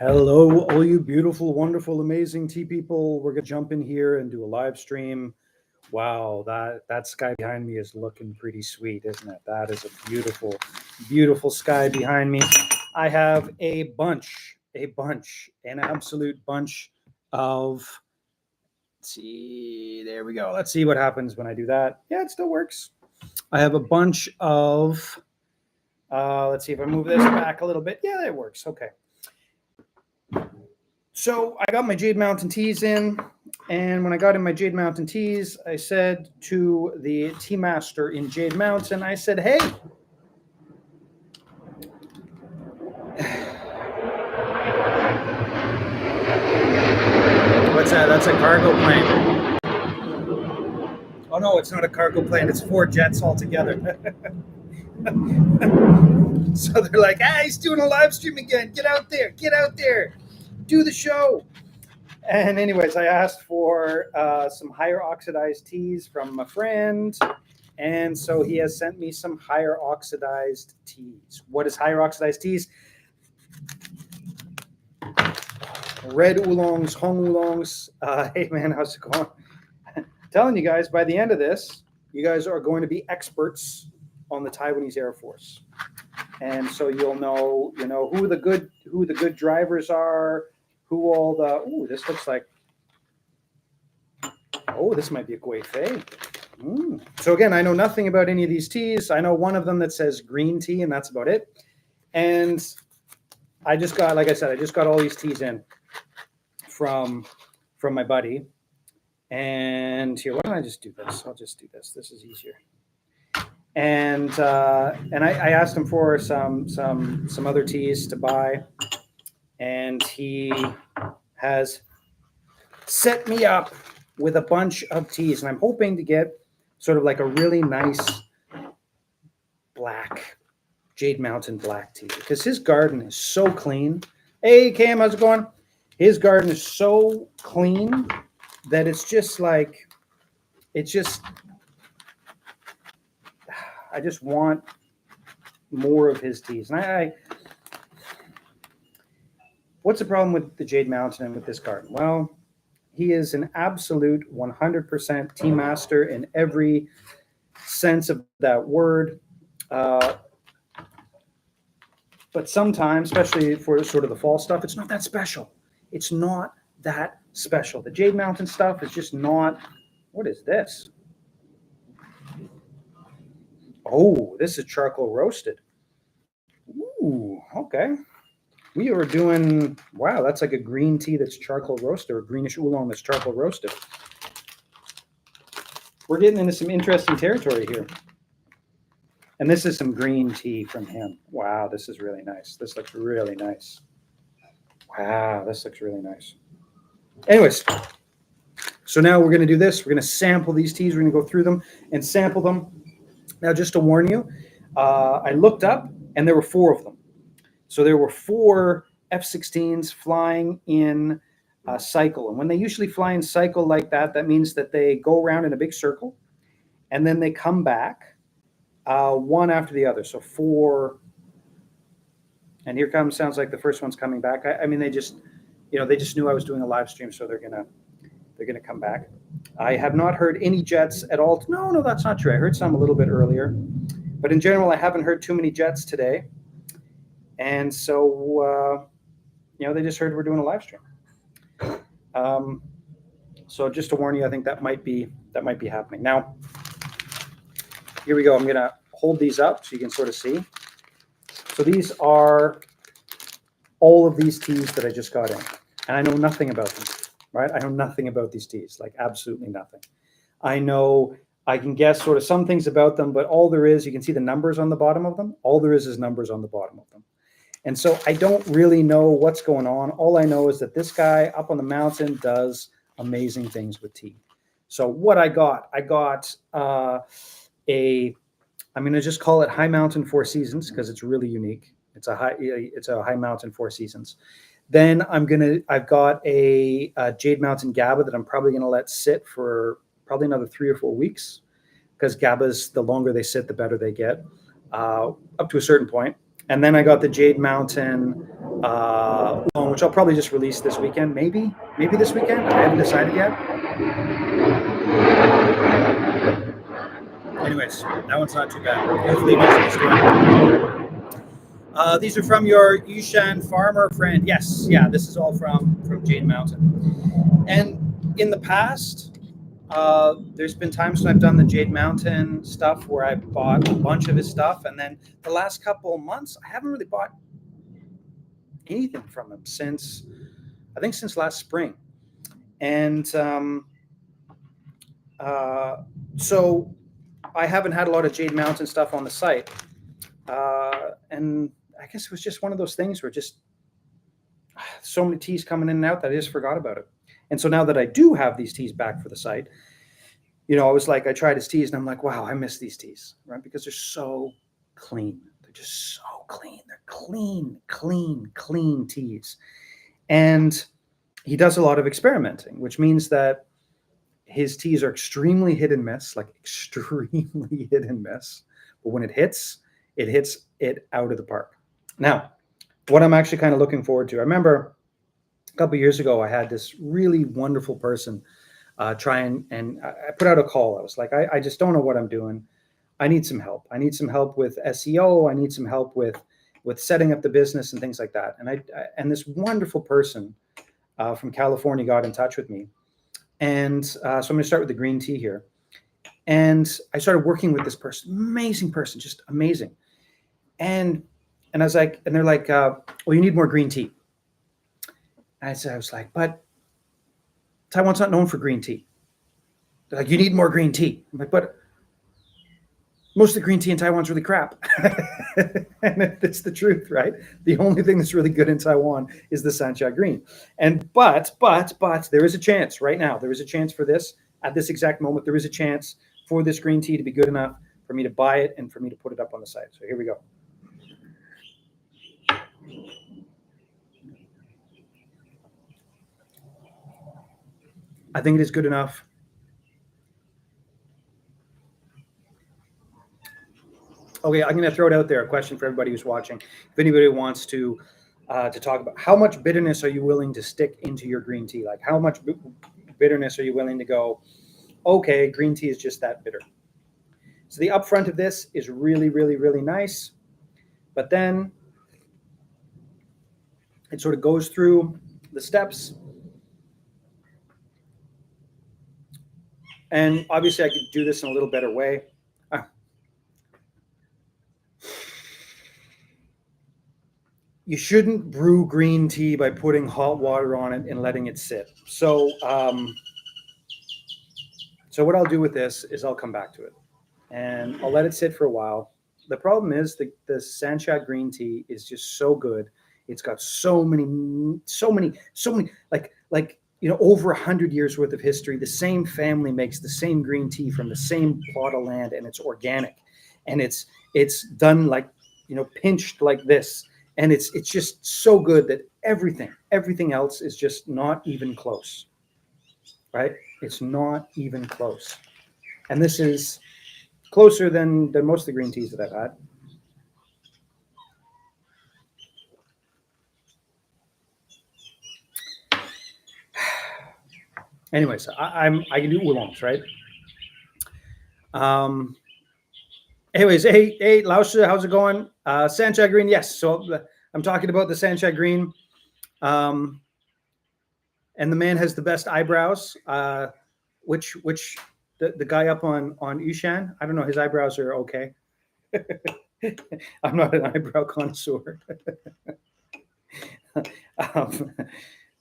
Hello, all you beautiful, wonderful, amazing tea people. We're gonna jump in here and do a live stream. Wow, that sky behind me is looking pretty sweet, isn't it? That is a beautiful, beautiful sky behind me. I have an absolute bunch of. Let's see, there we go. Let's see what happens when I do that. Yeah, it still works. I have a bunch of. Let's see if I move this back a little bit. Yeah, it works. Okay. So I got my Jade Mountain teas in, and when I got in my Jade Mountain teas, I said to the tea master in Jade Mountain, I said, "Hey, what's that? That's a cargo plane. Oh no, it's not a cargo plane. It's four jets altogether." So they're like, "Ah, he's doing a live stream again. Get out there, do the show." And anyways, I asked for some higher oxidized teas from a friend. And so he has sent me some higher oxidized teas. What is higher oxidized teas? Red oolongs, hong oolongs. Hey man, how's it going? Telling you guys, by the end of this, you guys are going to be experts on the Taiwanese Air Force. And so you'll know, who the good drivers are, who all the. Ooh, this looks like. Oh, this might be a Gui Fei. So again, I know nothing about any of these teas. I know one of them that says green tea, and that's about it. And I just got, like I said, I just got all these teas in from my buddy. And here, why don't I just do this? I'll just do this. This is easier. And I asked him for some other teas to buy, and he has set me up with a bunch of teas, and I'm hoping to get sort of like a really nice black Jade Mountain black tea, because his garden is so clean. Hey Cam, how's it going? His garden is so clean that it's just like, I just want more of his teas. And what's the problem with the Jade Mountain and with this garden? Well, he is an absolute 100% tea master in every sense of that word. But sometimes, especially for sort of the fall stuff, it's not that special. It's not that special. The Jade Mountain stuff is just not. What is this? Oh, this is charcoal roasted. Ooh, okay. We are doing, wow, that's like a green tea that's charcoal roasted, or greenish oolong that's charcoal roasted. We're getting into some interesting territory here. And this is some green tea from him. Wow, this is really nice. This looks really nice. Wow, this looks really nice. Anyways, so now we're going to do this. We're going to sample these teas. We're going to go through them and sample them. Now, just to warn you, I looked up and there were four of them. So there were four F-16s flying in a cycle. And when they usually fly in cycle like that, that means that they go around in a big circle and then they come back one after the other. So four. And here comes, sounds like the first one's coming back. I mean, they just knew I was doing a live stream, so they're gonna come back. I have not heard any jets at all. No, that's not true. I heard some a little bit earlier, but in general, I haven't heard too many jets today. And so, they just heard we're doing a live stream. So just to warn you, I think that might be happening. Now, here we go. I'm gonna hold these up so you can sort of see. So these are all of these teas that I just got in, and I know nothing about them, right? I know nothing about these teas, like absolutely nothing. I can guess sort of some things about them, but all there is, you can see the numbers on the bottom of them. All there is numbers on the bottom of them. And so I don't really know what's going on. All I know is that this guy up on the mountain does amazing things with tea. So what I got I'm going to just call it High Mountain Four Seasons because it's really unique. It's a High Mountain Four Seasons. Then I've got a Jade Mountain GABA that I'm probably going to let sit for probably another 3 or 4 weeks, because GABAs, the longer they sit, the better they get, up to a certain point. And then I got the Jade Mountain oolong, which I'll probably just release this weekend. Maybe this weekend. I haven't decided yet. Anyways, that one's not too bad. Hopefully, these are from your Yushan farmer friend. Yes, yeah, this is all from Jade Mountain. And in the past, there's been times when I've done the Jade Mountain stuff where I bought a bunch of his stuff, and then the last couple of months, I haven't really bought anything from him since last spring. And so I haven't had a lot of Jade Mountain stuff on the site. And I guess it was just one of those things where just so many teas coming in and out that I just forgot about it. And so now that I do have these teas back for the site, I was like, I tried his teas and I'm like, wow, I miss these teas, right? Because they're so clean. They're just so clean. They're clean teas. And he does a lot of experimenting, which means that his teas are extremely hit and miss, like extremely hit and miss. But when it hits it out of the park. Now, what I'm actually kind of looking forward to, I remember a couple of years ago, I had this really wonderful person try and I put out a call. I was like, I just don't know what I'm doing. I need some help. I need some help with SEO. I need some help with setting up the business and things like that. And this wonderful person from California got in touch with me. And so I'm going to start with the green tea here. And I started working with this person, amazing person, just amazing. And I was like, and they're like, well, you need more green tea. And I was like, but Taiwan's not known for green tea. They're like, you need more green tea. I'm like, but most of the green tea in Taiwan's really crap. And it's the truth, right? The only thing that's really good in Taiwan is the Sancha green. And but there is a chance right now. There is a chance for this at this exact moment. There is a chance for this green tea to be good enough for me to buy it and for me to put it up on the site. So here we go. I think it is good enough. Okay, I'm going to throw it out there. A question for everybody who's watching. If anybody wants to talk about how much bitterness are you willing to stick into your green tea? Like how much bitterness are you willing to go, okay, green tea is just that bitter. So the upfront of this is really, really, really nice. But then it sort of goes through the steps. And obviously I could do this in a little better way. You shouldn't brew green tea by putting hot water on it and letting it sit. So what I'll do with this is I'll come back to it and I'll let it sit for a while. The problem is the Sancha green tea is just so good. It's got so many, like over 100 years worth of history. The same family makes the same green tea from the same plot of land, and it's organic, and it's done like pinched like this, and it's just so good that everything else is just not even close, right? It's not even close, and this is closer than most of the green teas that I've had. Anyways, I can do oolongs, right? Anyways, hey, Laoshi, how's it going? Sancha green, yes. So I'm talking about the Sancha green. And the man has the best eyebrows. Which the guy up on Yushan, I don't know, his eyebrows are okay. I'm not an eyebrow connoisseur.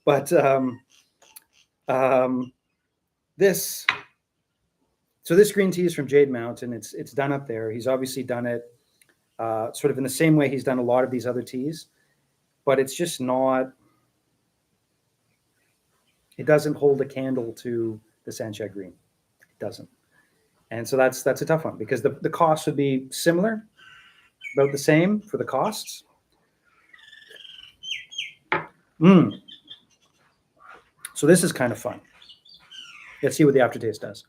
But this green tea is from Jade Mountain. It's done up there. He's obviously done it sort of in the same way he's done a lot of these other teas, but it's just not. It doesn't hold a candle to the Sancha green. It doesn't, and so that's a tough one because the cost would be similar, about the same for the costs. So this is kind of fun. Let's see what the aftertaste does.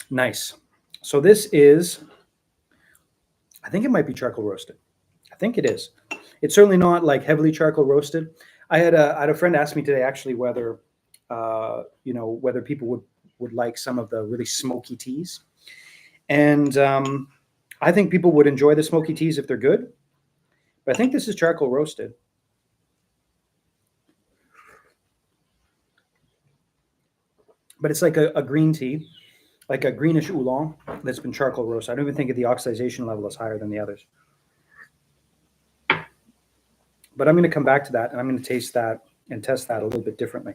Nice. So this is I think it might be charcoal roasted. I think it is. It's certainly not like heavily charcoal roasted. I had a friend ask me today actually whether whether people would like some of the really smoky teas, and I think people would enjoy the smoky teas if they're good. But I think this is charcoal roasted. But it's like a green tea, like a greenish oolong that's been charcoal roasted. I don't even think the oxidation level is higher than the others. But I'm going to come back to that, and I'm going to taste that and test that a little bit differently.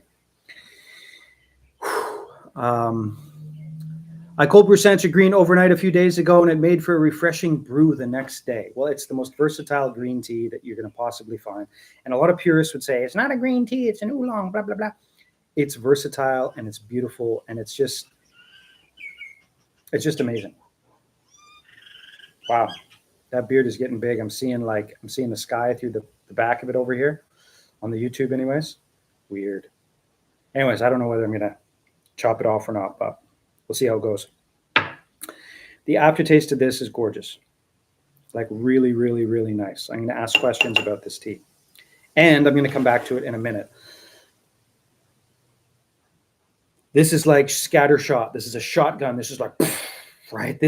I cold brew Sancha Green overnight a few days ago, and it made for a refreshing brew the next day. Well, it's the most versatile green tea that you're going to possibly find. And a lot of purists would say, it's not a green tea, it's an oolong, blah, blah, blah. It's versatile, and it's beautiful, and it's just amazing. Wow. That beard is getting big. I'm seeing the sky through the back of it over here on the YouTube anyways. Weird. Anyways, I don't know whether I'm going to chop it off or not, but we'll see how it goes. The aftertaste of this is gorgeous. Like really, really, really nice. I'm going to ask questions about this tea. And I'm going to come back to it in a minute. This is like scattershot. This is a shotgun. This is like, right?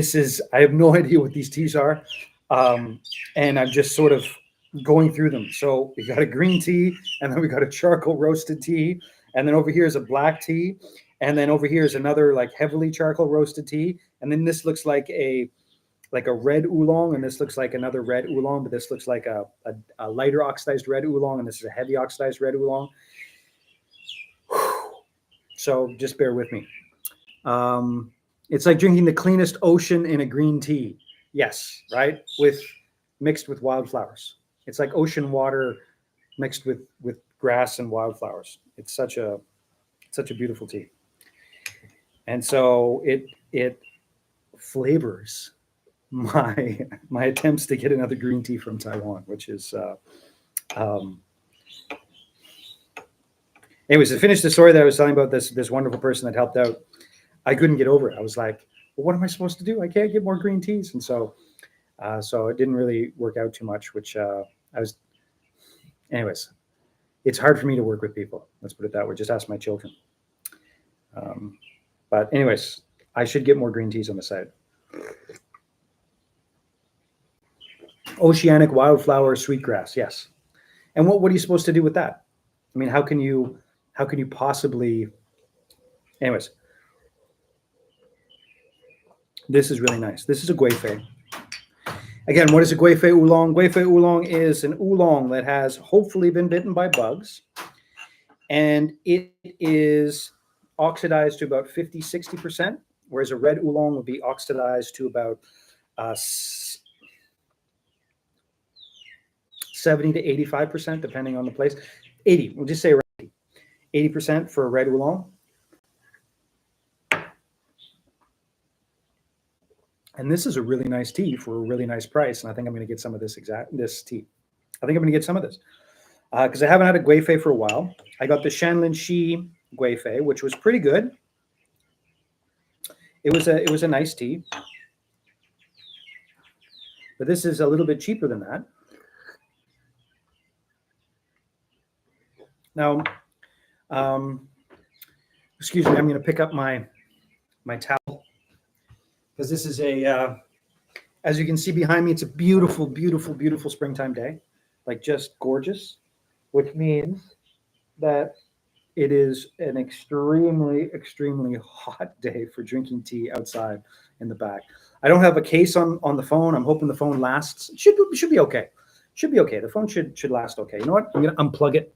I have no idea what these teas are. And I'm just sort of going through them. So we got a green tea, and then we got a charcoal roasted tea. And then over here is a black tea. And then over here is another like heavily charcoal roasted tea. And then this looks like a red oolong, and this looks like another red oolong, but this looks like a lighter oxidized red oolong, and this is a heavy oxidized red oolong. So just bear with me. It's like drinking the cleanest ocean in a green tea. Yes, right? Mixed with wildflowers. It's like ocean water mixed with grass and wildflowers. It's such a beautiful tea. And so it flavors my attempts to get another green tea from Taiwan, which is anyways, to finish the story that I was telling about this wonderful person that helped out, I couldn't get over it. I was like, well, what am I supposed to do? I can't get more green teas. And so it didn't really work out too much, which anyways, it's hard for me to work with people. Let's put it that way. Just ask my children. But anyways, I should get more green teas on the side. Oceanic wildflower sweetgrass, yes. And what are you supposed to do with that? I mean, how can you possibly? Anyways, this is really nice. This is a Guifei. Again, what is a Guifei oolong? Guifei oolong is an oolong that has hopefully been bitten by bugs, and it is oxidized to about 50-60%, whereas a red oolong would be oxidized to about 70 to 85%, depending on the place. 80, we'll just say around 80% for a red oolong. And this is a really nice tea for a really nice price. And I think I'm going to get some of this tea. I think I'm going to get some of this because I haven't had a Guifei for a while. I got the Shanlin Shi Guifei, which was pretty good. It was a nice tea, but this is a little bit cheaper than that. Now, excuse me, I'm going to pick up my towel because this is as you can see behind me, it's a beautiful, beautiful, beautiful springtime day, like just gorgeous, which means that it is an extremely, extremely hot day for drinking tea outside in the back. I don't have a case on the phone. I'm hoping the phone lasts. It should be okay. Should be okay. The phone should last okay. You know what? I'm going to unplug it.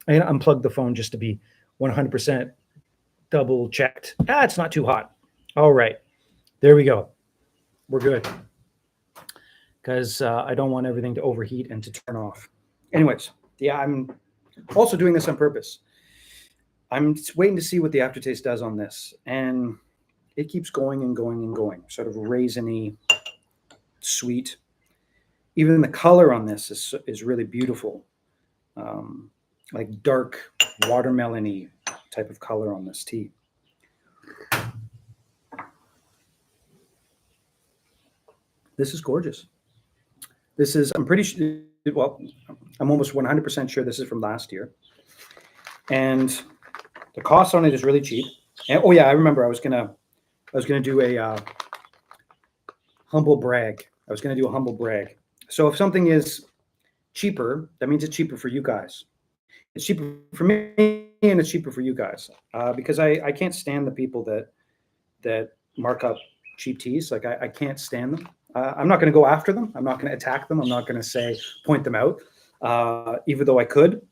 I'm going to unplug the phone just to be 100% double checked. It's not too hot. All right. There we go. We're good. Because I don't want everything to overheat and to turn off. Anyways, yeah, I'm also doing this on purpose. I'm just waiting to see what the aftertaste does on this. And it keeps going and going and going. Sort of raisiny, sweet. Even the color on this is really beautiful. Like dark watermelon-y type of color on this tea. This is gorgeous. This is, I'm pretty sure, well, I'm almost 100% sure this is from last year. And the cost on it is really cheap. And, oh yeah, I remember I was gonna do a humble brag. I was gonna do a humble brag. So if something is cheaper, that means it's cheaper for you guys. It's cheaper for me and it's cheaper for you guys, because I can't stand the people that mark up cheap teas. Like I can't stand them. I'm not going to go after them. I'm not going to attack them. I'm not going to say point them out, even though I could.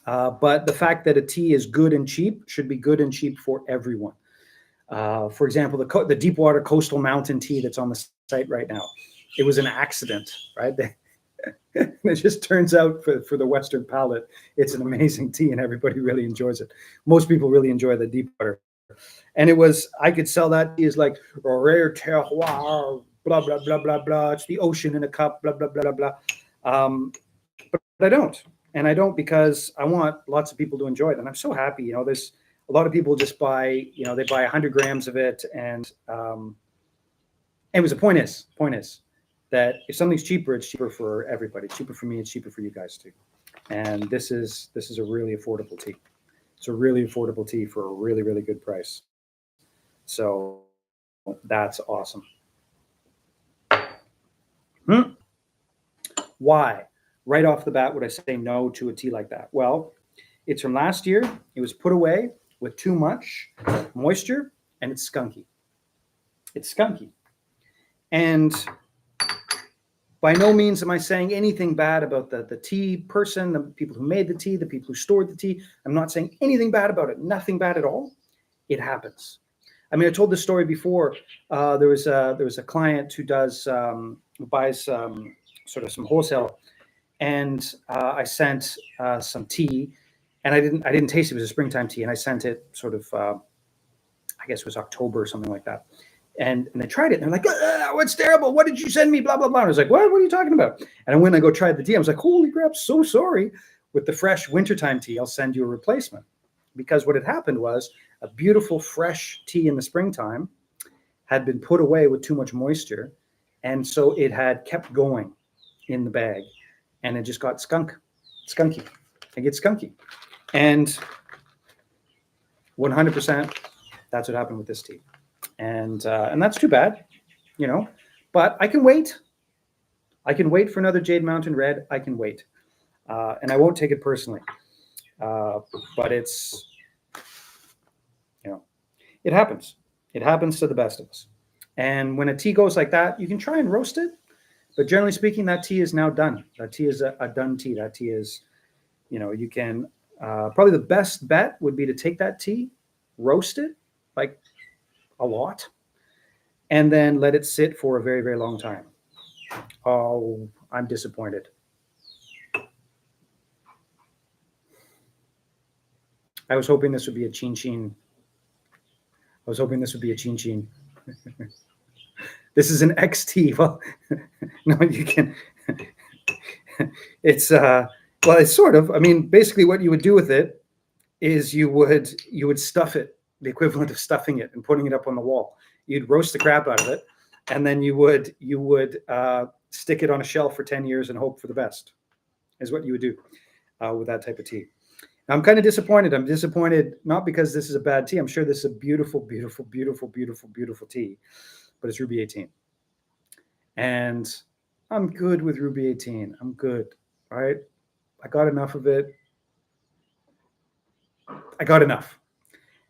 But the fact that a tea is good and cheap should be good and cheap for everyone. For example, the Deepwater Coastal Mountain tea that's on the site right now, it was an accident, right? It just turns out for the Western palate, it's an amazing tea and everybody really enjoys it. Most people really enjoy the Deepwater. And it was, I could sell that tea as like rare terroir, blah, blah, blah, blah, blah. It's the ocean in a cup, blah, blah, blah, blah, blah. But I don't. And I don't because I want lots of people to enjoy it. And I'm so happy, you know, there's a lot of people just buy, you know, they buy 100 grams of it. And the point is that if something's cheaper, it's cheaper for everybody. It's cheaper for me. It's cheaper for you guys too. And this is a really affordable tea. It's a really affordable tea for a really, really good price. So that's awesome. Why? Right off the bat, would I say no to a tea like that? Well, it's from last year. It was put away with too much moisture, and it's skunky. It's skunky. And by no means am I saying anything bad about the tea person, the people who made the tea, the people who stored the tea. I'm not saying anything bad about it. Nothing bad at all. It happens. I mean, I told this story before. There was a client who buys sort of some wholesale, and I sent some tea, and I didn't taste it. It was a springtime tea, and I sent it sort of, I guess it was October or something like that. And they tried it, and they're like, oh, it's terrible. What did you send me? Blah, blah, blah. And I was like, what are you talking about? And when I go try the tea, I was like, holy crap, so sorry. With the fresh wintertime tea, I'll send you a replacement. Because what had happened was a beautiful fresh tea in the springtime had been put away with too much moisture. And so it had kept going in the bag, and it just got skunky. It gets skunky. And 100%, that's what happened with this tea. And that's too bad, you know, but I can wait. I can wait for another Jade Mountain Red. I can wait. And I won't take it personally. But it's, you know, it happens. It happens to the best of us. And when a tea goes like that, you can try and roast it. But generally speaking, that tea is now done. That tea is a done tea. That tea is, you know, you can, probably the best bet would be to take that tea, roast it, like a lot, and then let it sit for a very, very long time. Oh, I'm disappointed. I was hoping this would be a chin chin. This is an XT. Well, no, you can. It's well, it's sort of. I mean, basically, what you would do with it is you would stuff it, the equivalent of stuffing it and putting it up on the wall. You'd roast the crap out of it, and then you would stick it on a shelf for 10 years and hope for the best, is what you would do with that type of tea. Now, I'm kind of disappointed. I'm disappointed not because this is a bad tea. I'm sure this is a beautiful, beautiful, beautiful, beautiful, beautiful tea, but it's Ruby 18. And I'm good with Ruby 18. I'm good, all right? I got enough of it. I got enough.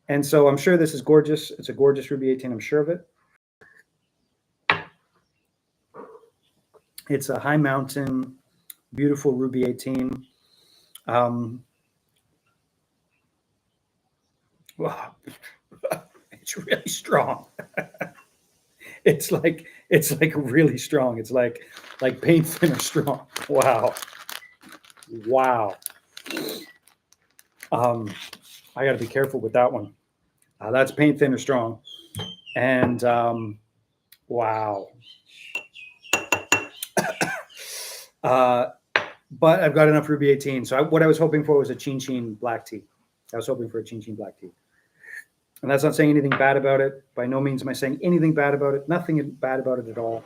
And so I'm sure this is gorgeous. It's a gorgeous Ruby 18. I'm sure of it. It's a high mountain, beautiful Ruby 18. Wow. It's really strong. It's like really strong. It's like paint thinner strong. Wow. I got to be careful with that one. That's paint thinner strong. And wow. But I've got enough Ruby 18. So what I was hoping for was a Chin Chin black tea. I was hoping for a Chin Chin black tea. And that's not saying anything bad about it. By no means am I saying anything bad about it. Nothing bad about it at all.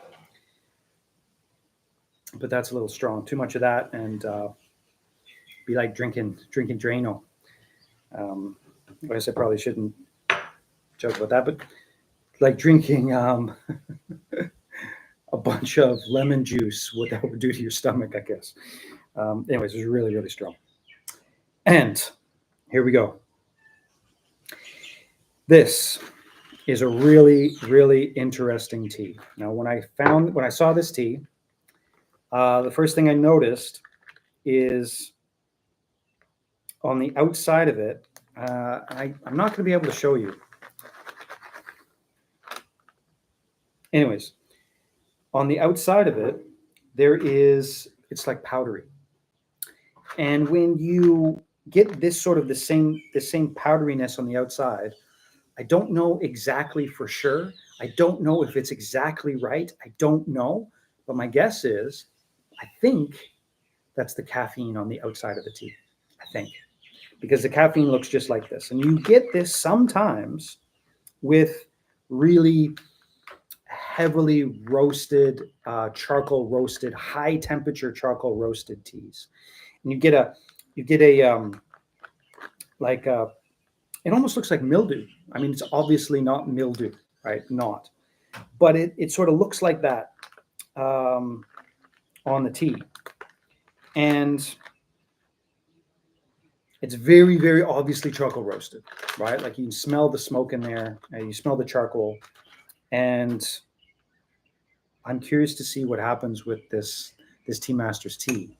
but that's a little strong. Too much of that, and be like drinking Drano. I guess I probably shouldn't joke about that, but like drinking a bunch of lemon juice, what that would do to your stomach, I guess. Anyways, it was really, really strong. And here we go. This is a really, really interesting tea. Now, when I saw this tea, the first thing I noticed is on the outside of it, I'm not going to be able to show you. Anyways, on the outside of it, it's like powdery. And when you get this sort of the same powderiness on the outside, I don't know exactly for sure. I don't know if it's exactly right. I don't know. But my guess is, I think that's the caffeine on the outside of the tea. I think. Because the caffeine looks just like this. And you get this sometimes with really heavily roasted, charcoal roasted, high temperature charcoal roasted teas. And you get a it almost looks like mildew. I mean, it's obviously not mildew, right? Not. But it sort of looks like that on the tea. And it's very, very obviously charcoal roasted, right? Like you can smell the smoke in there. You smell the charcoal. And I'm curious to see what happens with this Tea Master's tea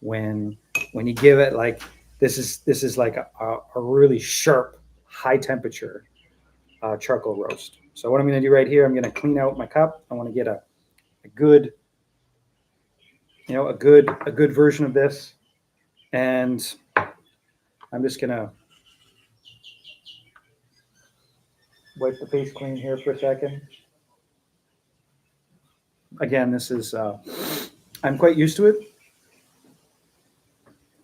when you give it like this is like a really sharp, high temperature charcoal roast. So what I'm going to do right here, I'm going to clean out my cup. I want to get a good, a good version of this, and I'm just going to wipe the face clean here for a second. Again, this is I'm quite used to it,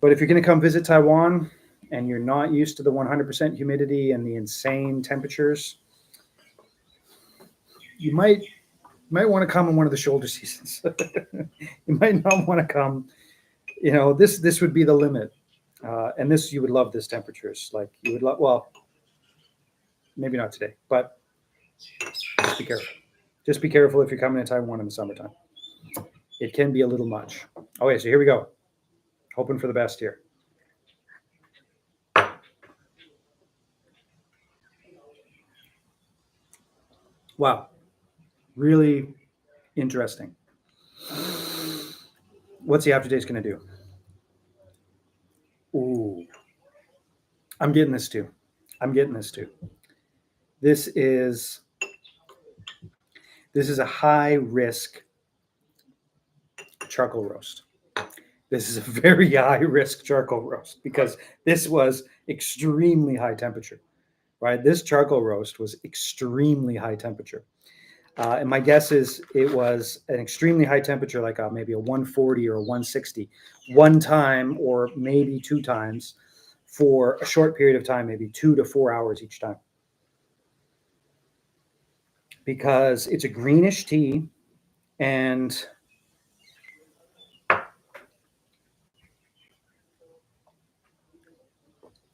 but if you're going to come visit Taiwan and you're not used to the 100% humidity and the insane temperatures, you might want to come in one of the shoulder seasons. You might not want to come. This would be the limit, and this you would love this temperatures. Like you would love. Well, maybe not today, but just be careful. Just be careful if you're coming to Taiwan in the summertime. It can be a little much. Okay, so here we go. Hoping for the best here. Wow. Really interesting. What's the aftertaste going to do? Ooh. I'm getting this too. This is a high risk charcoal roast. This is a very high risk charcoal roast because this was extremely high temperature, right? This charcoal roast was extremely high temperature. And my guess is it was an extremely high temperature, like maybe a 140 or a 160, one time or maybe two times for a short period of time, maybe 2 to 4 hours each time. Because it's a greenish tea, and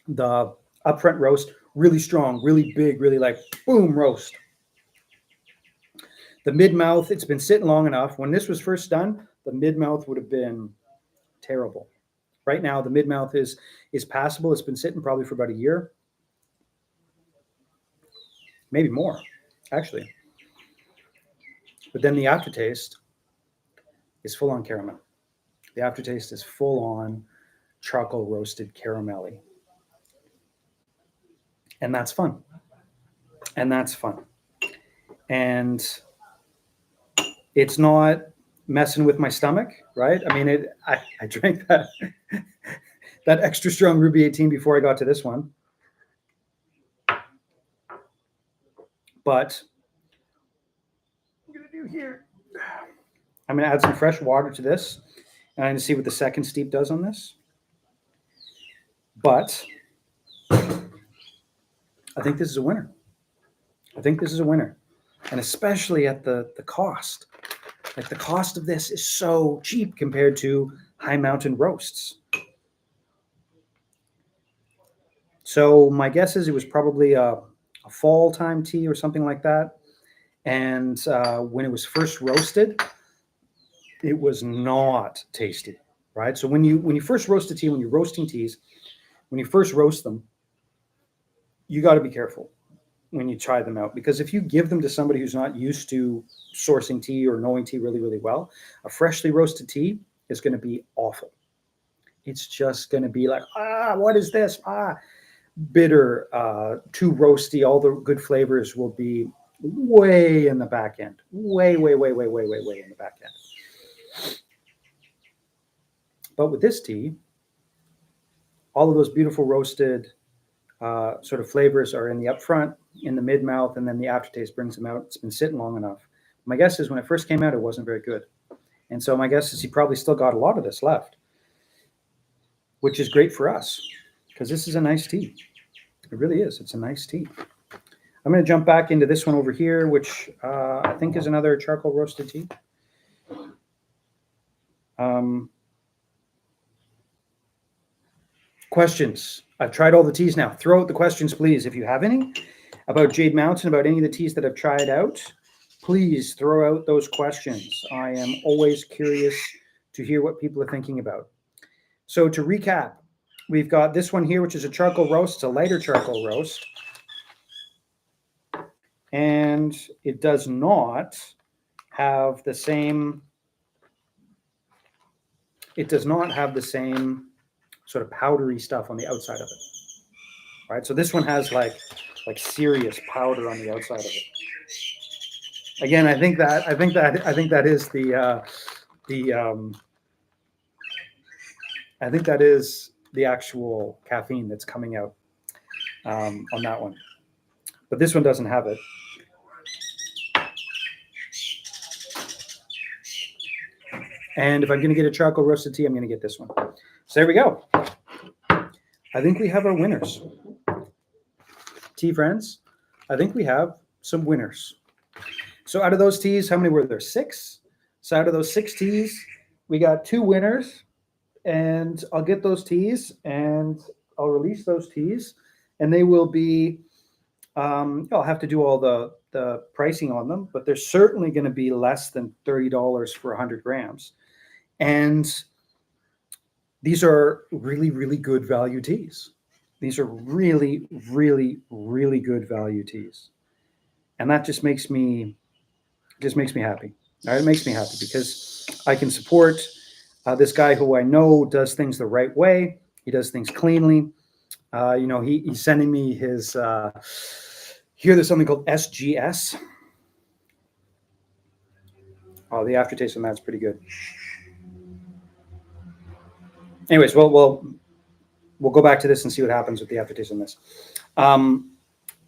the upfront roast, really strong, really big, really like boom roast. The mid-mouth, it's been sitting long enough. When this was first done, the mid-mouth would have been terrible. Right now, the mid-mouth is passable. It's been sitting probably for about a year. Maybe more, actually. But then the aftertaste is full on caramel. The aftertaste is full on charcoal roasted caramelly. And that's fun. And it's not messing with my stomach, right? I mean, I drank that that extra strong Ruby 18 before I got to this one. But what I'm going to do here, I'm going to add some fresh water to this, and I'm going to see what the second steep does on this. But I think this is a winner. And especially at the cost. Like the cost of this is so cheap compared to High Mountain roasts. So my guess is it was probably a fall time tea or something like that. And when it was first roasted, it was not tasty, right? So when you first roast a tea, when you're roasting teas, when you first roast them, you got to be careful when you try them out, because if you give them to somebody who's not used to sourcing tea or knowing tea really, really well, a freshly roasted tea is going to be awful. It's just going to be like, what is this? Bitter, too roasty. All the good flavors will be way in the back end, way in the back end. But with this tea, all of those beautiful roasted sort of flavors are in the upfront, in the mid mouth, and then the aftertaste brings them out. It's been sitting long enough. My guess is when it first came out, it wasn't very good. And so my guess is he probably still got a lot of this left, which is great for us because this is a nice tea. It really is. It's a nice tea. I'm going to jump back into this one over here, which I think is another charcoal roasted tea. Questions. I've tried all the teas now. Throw out the questions, please. If you have any about Jade Mountain, about any of the teas that I've tried out, please throw out those questions. I am always curious to hear what people are thinking about. So to recap, we've got this one here, which is a charcoal roast. It's a lighter charcoal roast. And it does not have the same, sort of powdery stuff on the outside of it. Right? So this one has like serious powder on the outside of it. Again, I think that is I think that is the actual caffeine that's coming out on that one. But this one doesn't have it. And if I'm going to get a charcoal roasted tea, I'm going to get this one. So there we go. I think we have our winners. Tea friends, I think we have some winners. So out of those teas, how many were there? 6. So out of those 6 teas, we got 2 winners. And I'll get those teas and I'll release those teas. And they will be, I'll have to do all the pricing on them, but they're certainly going to be less than $30 for 100 grams. And these are really, really good value teas. These are really, really, really good value teas. And that just makes me happy. It makes me happy because I can support this guy who I know does things the right way. He does things cleanly. He's sending me his, here there's something called SGS. Oh, the aftertaste on that's pretty good. Anyways, we'll go back to this and see what happens with the aftertaste on this.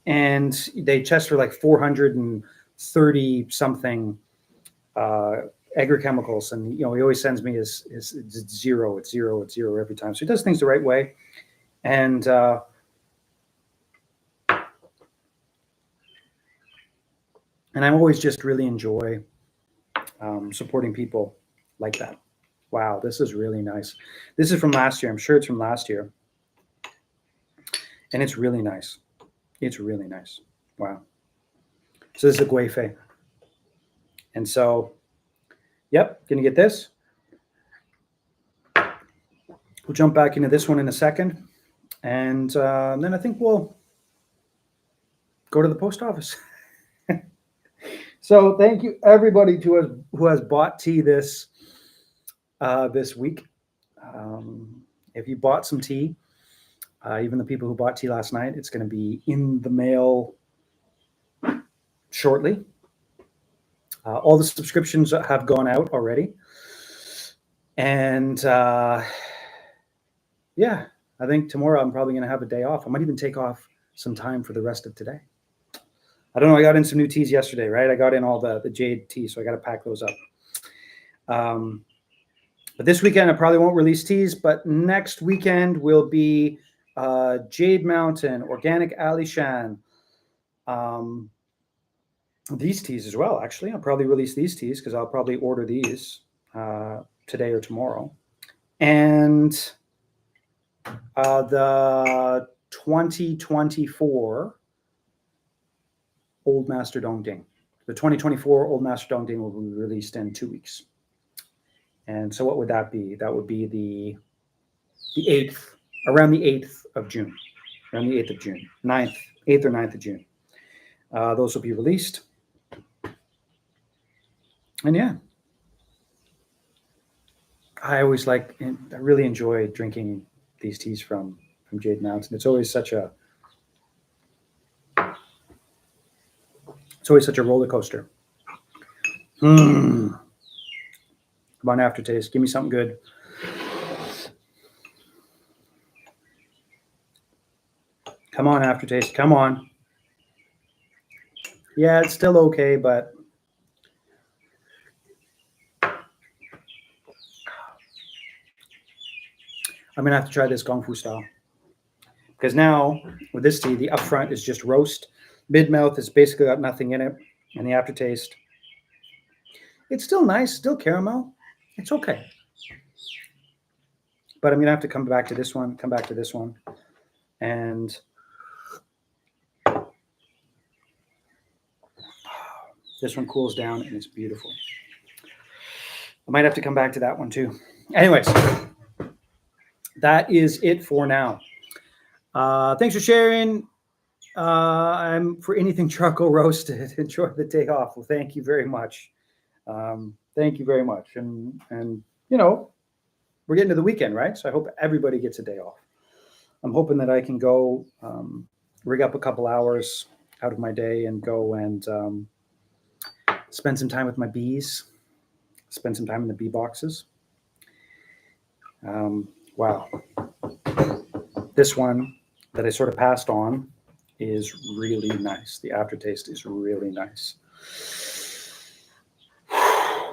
And they test for like 430 something agrochemicals, and he always sends me his zero. It's zero every time. So he does things the right way, and I always just really enjoy supporting people like that. Wow, this is really nice. This is from last year. I'm sure it's from last year. And it's really nice. It's really nice. Wow. So this is a Guife. And so, yep, gonna get this. We'll jump back into this one in a second. And then I think we'll go to the post office. So thank you everybody who has bought tea this week. If you bought some tea, even the people who bought tea last night, it's going to be in the mail shortly. All the subscriptions have gone out already. And yeah, I think tomorrow I'm probably going to have a day off. I might even take off some time for the rest of today. I don't know. I got in some new teas yesterday, right? I got in all the Jade tea, so I got to pack those up. But this weekend I probably won't release teas, but next weekend will be Jade Mountain, Organic Alishan, these teas as well. Actually, I'll probably release these teas because I'll probably order these today or tomorrow. And the 2024 Old Master Dongding. The 2024 Old Master Dongding will be released in 2 weeks. And so what would that be? That would be the 8th, around the 8th of June, around the 8th of June, 8th or 9th of June. Those will be released. And yeah, I really enjoy drinking these teas from Jade Mountain. It's always such a roller coaster. Come on, aftertaste. Give me something good. Come on, aftertaste. Come on. Yeah, it's still okay, but I'm going to have to try this Gong Fu style. Because now, with this tea, the upfront is just roast. Mid-mouth has basically got nothing in it. And the aftertaste, it's still nice, still caramel. It's okay. But I'm going to have to come back to this one, And this one cools down, and it's beautiful. I might have to come back to that one, too. Anyways, that is it for now. Thanks for sharing. I'm for anything charcoal roasted. Enjoy the day off. Well, thank you very much. Thank you very much. And we're getting to the weekend, right? So I hope everybody gets a day off. I'm hoping that I can go rig up a couple hours out of my day and go and spend some time with my bees, spend some time in the bee boxes. Wow. This one that I sort of passed on is really nice. The aftertaste is really nice.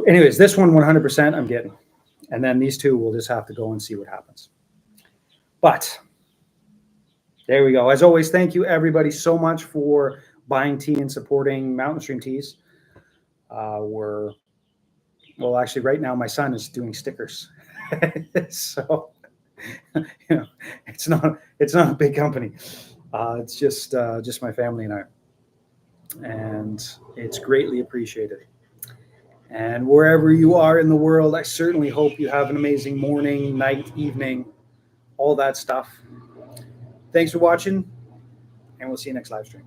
Anyways, this one 100% I'm getting. And then these two, we'll just have to go and see what happens. But there we go. As always, thank you everybody so much for buying tea and supporting Mountain Stream Teas. Actually, right now my son is doing stickers. So, it's not a big company. It's just my family and I. And it's greatly appreciated. And wherever you are in the world, I certainly hope you have an amazing morning, night, evening, all that stuff. Thanks for watching, and we'll see you next live stream.